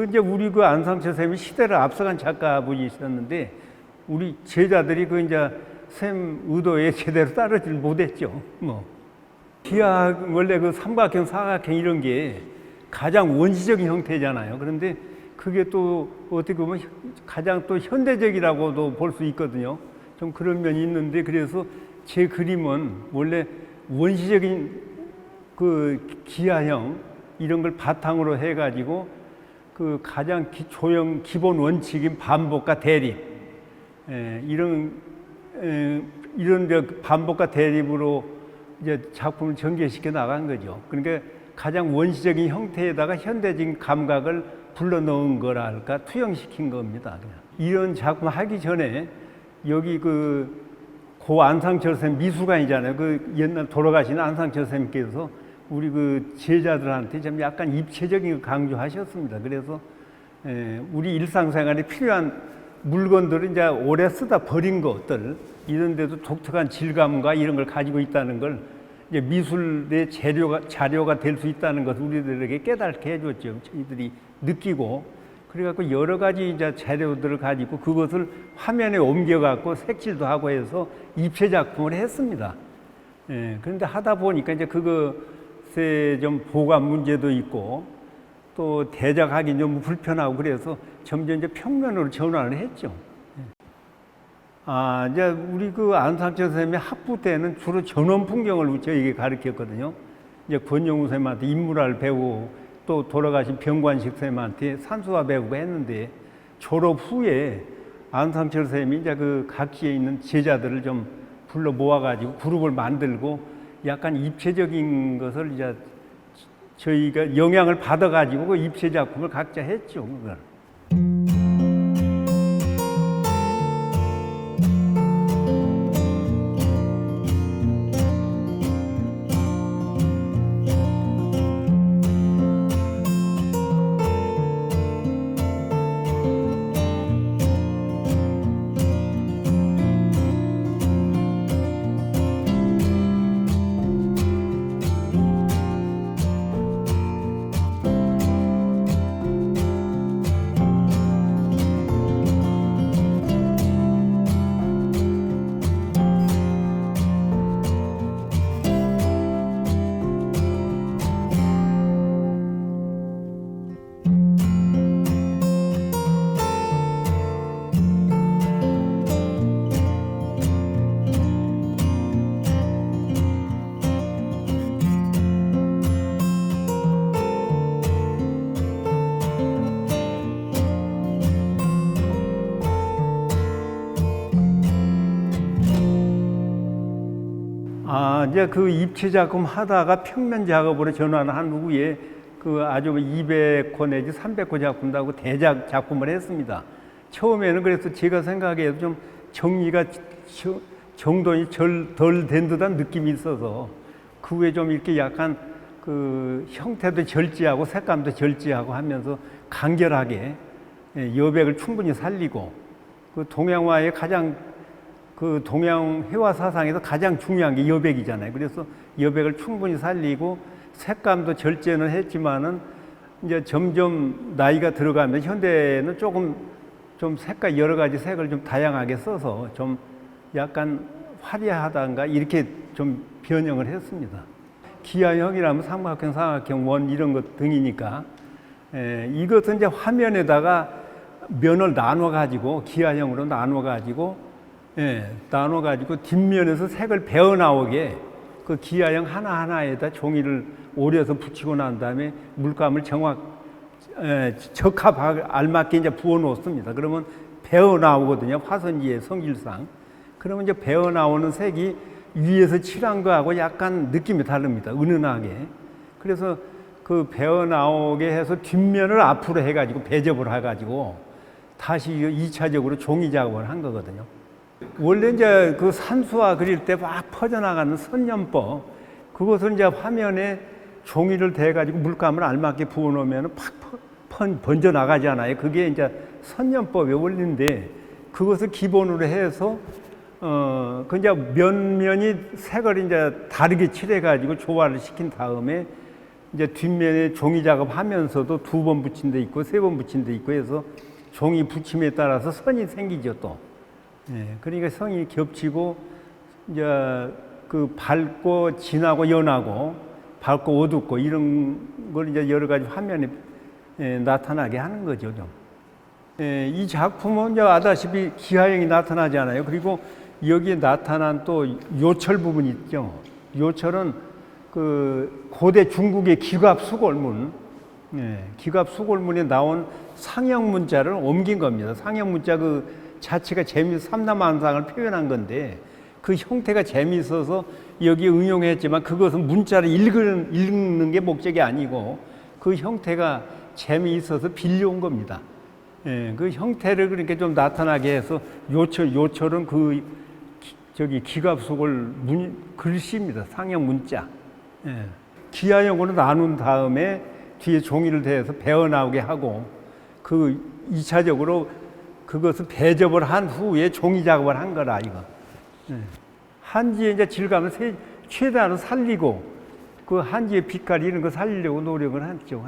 이제 우리 그 안상철 쌤이 시대를 앞서간 작가분이 있었는데 우리 제자들이 그 이제 쌤 의도에 제대로 따르질 못했죠. 기하 원래 그 삼각형, 사각형 이런 게 가장 원시적인 형태잖아요. 그런데 그게 또 어떻게 보면 가장 또 현대적이라고도 볼 수 있거든요. 좀 그런 면이 있는데 그래서 제 그림은 원래 원시적인 그 기하형 이런 걸 바탕으로 해가지고 그 가장 조형 기본 원칙인 반복과 대립 이런 반복과 대립으로 이제 작품을 전개시켜 나간 거죠. 그러니까 가장 원시적인 형태에다가 현대적인 감각을 불러넣은 거랄까 투영시킨 겁니다. 그냥. 이런 작품 하기 전에 여기 고 안상철 쌤 미술관이잖아요. 그 옛날 돌아가신 안상철 쌤께서 우리 그 제자들한테 좀 약간 입체적인 걸 강조하셨습니다. 그래서 우리 일상생활에 필요한 물건들을 이제 오래 쓰다 버린 것들 이런데도 독특한 질감과 이런 걸 가지고 있다는 걸 이제 미술의 자료가 될 수 있다는 것을 우리들에게 깨닫게 해줬죠. 저희들이 느끼고 그래갖고 여러 가지 이제 자료들을 가지고 그것을 화면에 옮겨갖고 색칠도 하고 해서 입체 작품을 했습니다. 그런데 하다 보니까 이제 그것에 좀 보관 문제도 있고 또 대작하기 좀 불편하고 그래서 점점 이제 평면으로 전환을 했죠. 이제 우리 그 안상철 선생님이 학부 때는 주로 전원 풍경을 저에게 가르쳤거든요. 이제 권영우 선생님한테 인물화를 배우고 또 돌아가신 병관식 선생님한테 산수화 배우고 했는데 졸업 후에 안상철 선생님이 이제 그 각지에 있는 제자들을 좀 불러 모아가지고 그룹을 만들고 약간 입체적인 것을 이제 저희가 영향을 받아가지고 그 입체 작품을 각자 했죠. 그걸. 이제 그 입체 작품 하다가 평면 작업으로 전환한 후에 그 아주 200호 내지 300호 작품도 하고 대작 작품을 했습니다. 처음에는 그래서 제가 생각해도 좀 정리가 정돈이 덜 된 듯한 느낌이 있어서 그 후에 좀 이렇게 약간 그 형태도 절제하고 색감도 절제하고 하면서 간결하게 여백을 충분히 살리고 그 동양화의 가장 그 동양 회화 사상에서 가장 중요한 게 여백이잖아요. 그래서 여백을 충분히 살리고 색감도 절제는 했지만은 이제 점점 나이가 들어가면 현대는 조금 좀 색깔 여러 가지 색을 좀 다양하게 써서 좀 약간 화려하단가 이렇게 좀 변형을 했습니다. 기하형이라면 삼각형, 사각형, 원 이런 것 등이니까 이것은 이제 화면에다가 면을 나눠 가지고 기하형으로 나눠 가지고 나눠가지고 뒷면에서 색을 배어 나오게 그 기하형 하나하나에다 종이를 오려서 붙이고 난 다음에 물감을 적합 알맞게 이제 부어 놓습니다. 그러면 배어 나오거든요. 화선지의 성질상. 그러면 이제 배어 나오는 색이 위에서 칠한 거하고 약간 느낌이 다릅니다. 은은하게. 그래서 그 배어 나오게 해서 뒷면을 앞으로 해가지고 배접을 해가지고 다시 2차적으로 종이 작업을 한 거거든요. 원래 이제 그 산수화 그릴 때 막 퍼져나가는 선연법, 그것을 이제 화면에 종이를 대가지고 물감을 알맞게 부어놓으면 팍 번져나가잖아요. 그게 이제 선연법의 원리인데, 그것을 기본으로 해서, 그 이제 면면이 색을 이제 다르게 칠해가지고 조화를 시킨 다음에, 이제 뒷면에 종이 작업하면서도 2번 붙인 데 있고 3번 붙인 데 있고 해서 종이 붙임에 따라서 선이 생기죠 또. 예, 그러니까 선이 겹치고 이제 그 밝고 진하고 연하고 밝고 어둡고 이런 걸 이제 여러 가지 화면에 나타나게 하는 거죠 좀. 예, 이 작품은 이제 아다시피 기하형이 나타나잖아요. 그리고 여기에 나타난 또 요철 부분이 있죠. 요철은 그 고대 중국의 기갑 수골문, 기갑 수골문에 나온 상형 문자를 옮긴 겁니다. 상형 문자 그 자체가 삼라만상을 표현한 건데 그 형태가 재미있어서 여기에 응용했지만 그것은 문자를 읽는 게 목적이 아니고 그 형태가 재미있어서 빌려온 겁니다. 그 형태를 그렇게 좀 나타나게 해서 요철은 그 기갑 수골 글씨입니다. 상형 문자. 기하형으로 나눈 다음에 뒤에 종이를 대서 배어 나오게 하고 그 2차적으로 그것을 배접을 한 후에 종이 작업을 한 거라 이거. 한지의 이제 질감을 최대한 살리고 그 한지의 빛깔 이런 거 살리려고 노력을 했죠.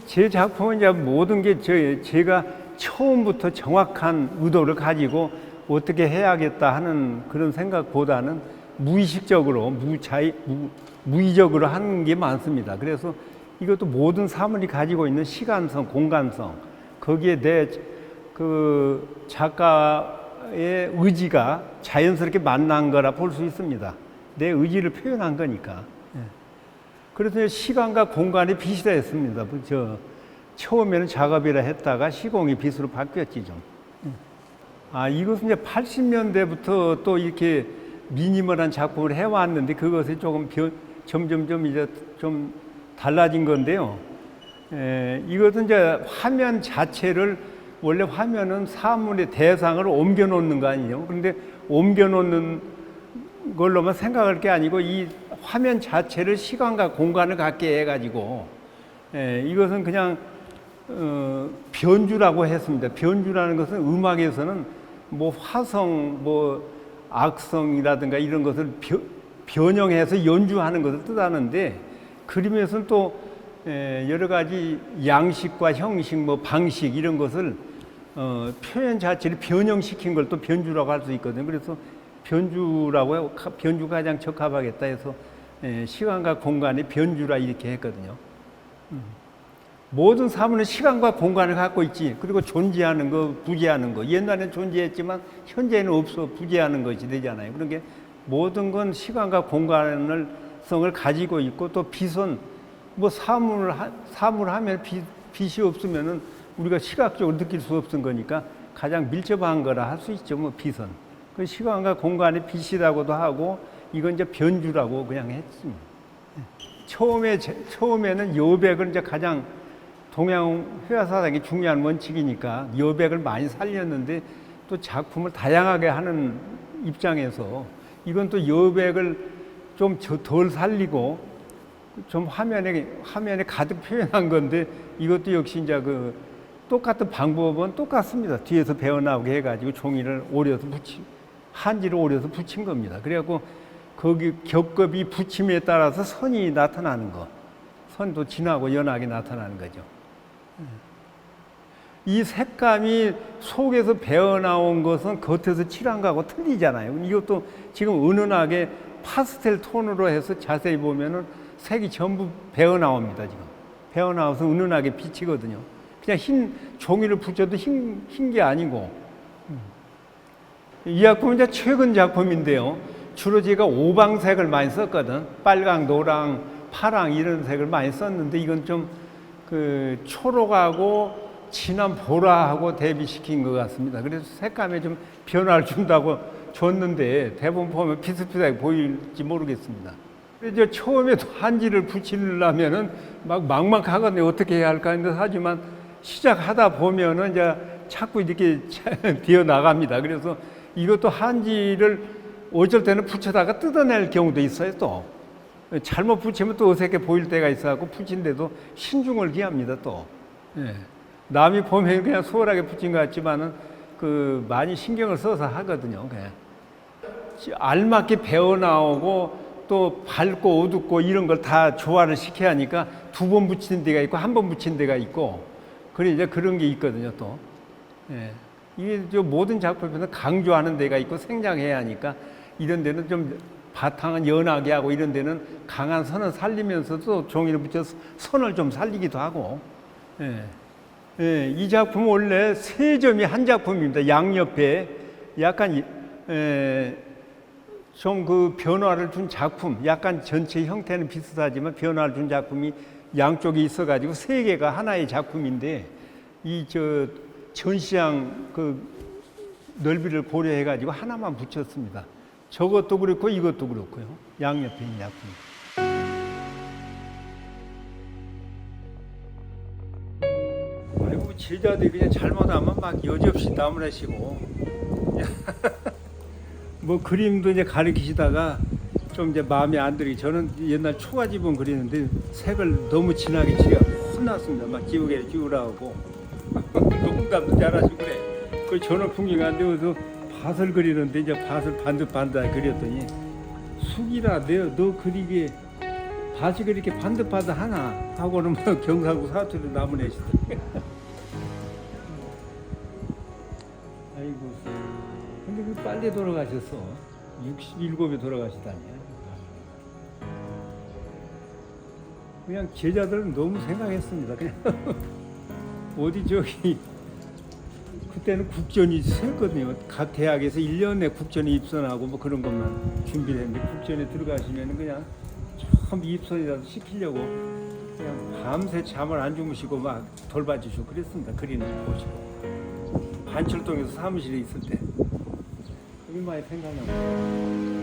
제 작품은 이제 모든 게 제가 처음부터 정확한 의도를 가지고 어떻게 해야겠다 하는 그런 생각보다는 무의식적으로 무의적으로 하는 게 많습니다. 그래서 이것도 모든 사물이 가지고 있는 시간성, 공간성 거기에 내 그 작가의 의지가 자연스럽게 만난 거라 볼 수 있습니다. 내 의지를 표현한 거니까. 그래서 시간과 공간이 빛이라 했습니다. 처음에는 작업이라 했다가 시공이 빛으로 바뀌었지 좀. 이것은 이제 80년대부터 또 이렇게 미니멀한 작품을 해왔는데 그것이 조금 점점 이제 좀 달라진 건데요. 이것은 이제 화면 자체를 원래 화면은 사물의 대상을 옮겨 놓는 거 아니에요. 그런데 옮겨 놓는 걸로만 생각할 게 아니고 이 화면 자체를 시간과 공간을 갖게 해가지고 이것은 그냥 변주라고 했습니다. 변주라는 것은 음악에서는 뭐 화성, 뭐 악성이라든가 이런 것을 변형해서 연주하는 것을 뜻하는데 그림에서는 또 여러 가지 양식과 형식, 뭐 방식 이런 것을 표현 자체를 변형시킨 걸 또 변주라고 할 수 있거든요. 그래서 변주라고 해요. 변주가 가장 적합하겠다 해서 시간과 공간의 변주라 이렇게 했거든요. 모든 사물은 시간과 공간을 갖고 있지. 그리고 존재하는 거, 부재하는 거. 옛날에는 존재했지만 현재는 없어 부재하는 것이 되잖아요. 그러니까 모든 건 시간과 공간을 성을 가지고 있고 또 빛은 뭐 사물 하면 빛이 없으면은 우리가 시각적으로 느낄 수 없는 거니까 가장 밀접한 거라 할 수 있죠. 뭐 빛은 그 시간과 공간의 빛이라고도 하고 이건 이제 변주라고 그냥 했습니다. 처음에는 여백을 이제 가장 동양 회화사상의 중요한 원칙이니까 여백을 많이 살렸는데 또 작품을 다양하게 하는 입장에서 이건 또 여백을 좀 덜 살리고 좀 화면에 가득 표현한 건데 이것도 역시 이제 그 똑같은 방법은 똑같습니다. 뒤에서 배어 나오게 해가지고 종이를 한지를 오려서 붙인 겁니다. 그래갖고 거기 겹겹이 붙임에 따라서 선이 나타나는 거, 선도 진하고 연하게 나타나는 거죠. 이 색감이 속에서 배어 나온 것은 겉에서 칠한 거하고 틀리잖아요. 이것도 지금 은은하게 파스텔 톤으로 해서 자세히 보면은 색이 전부 배어 나옵니다. 지금 배어 나와서 은은하게 비치거든요. 그냥 흰 종이를 붙여도 흰 게 아니고. 이 작품은 이제 최근 작품인데요. 주로 제가 오방색을 많이 썼거든. 빨강, 노랑, 파랑 이런 색을 많이 썼는데 이건 좀 그 초록하고 진한 보라하고 대비시킨 것 같습니다. 그래서 색감에 좀 변화를 준다고 줬는데 대부분 보면 비슷비슷하게 보일지 모르겠습니다. 이제 처음에 한지를 붙이려면은 막 막막하거든요. 어떻게 해야 할까 했는데 하지만 시작하다 보면은 이제 자꾸 이렇게 비어 나갑니다. 그래서 이것도 한지를 어쩔 때는 붙여다가 뜯어낼 경우도 있어요. 또 잘못 붙이면 또 어색해 보일 때가 있어갖고 붙인데도 신중을 기합니다. 또 남이 보면 그냥 수월하게 붙인 것 같지만은 많이 신경을 써서 하거든요. 그냥 알맞게 배어 나오고 또 밝고 어둡고 이런 걸 다 조화를 시켜야 하니까 두 번 붙이는 데가 있고 한 번 붙이는 데가 있고 그래 이제 그런 게 있거든요 또. 예. 이게 저 모든 작품에서 강조하는 데가 있고 생략해야 하니까 이런 데는 좀 바탕은 연하게 하고 이런 데는 강한 선을 살리면서도 종이를 붙여서 선을 좀 살리기도 하고. 예. 예. 이 작품은 원래 세 점이 한 작품입니다. 양옆에 약간 좀 그 변화를 준 작품, 약간 전체 형태는 비슷하지만 변화를 준 작품이 양쪽에 있어가지고 세 개가 하나의 작품인데 이 저 전시장 그 넓이를 고려해가지고 하나만 붙였습니다. 저것도 그렇고 이것도 그렇고요. 양옆에 있는 작품. 아이고 제자들이 그냥 잘못하면 막 여지없이 나무라시고 뭐 그림도 이제 가르치시다가 좀 이제 마음에 안 들게 저는 옛날 초가집은 그리는데 색을 너무 진하게 지가 혼났습니다. 막 지우개 지우라고 농담도 잘하시고 그래. 그 저는 풍경한데 그래서 밭을 그리는데 이제 밭을 반듯반듯하게 그렸더니 숙이라 너 그리게 밭이 그렇게 반듯반듯 하나 하고는 뭐 경상도 사투리 나무내시더라고요. 아이고 근데 그 빨리 돌아가셨어. 67에 돌아가시다니. 그냥 제자들은 너무 생각했습니다. 그냥 어디 저기 그때는 국전이 셌거든요. 각 대학에서 1년에 국전에 입선하고 뭐 그런 것만 준비를 했는데 국전에 들어가시면 그냥 처음 입선이라도 시키려고 그냥 밤새 잠을 안 주무시고 막 돌봐주시고 그랬습니다. 그리는 거 보시고. 반철동에서 사무실에 있을 때. 그게 많이 생각나고.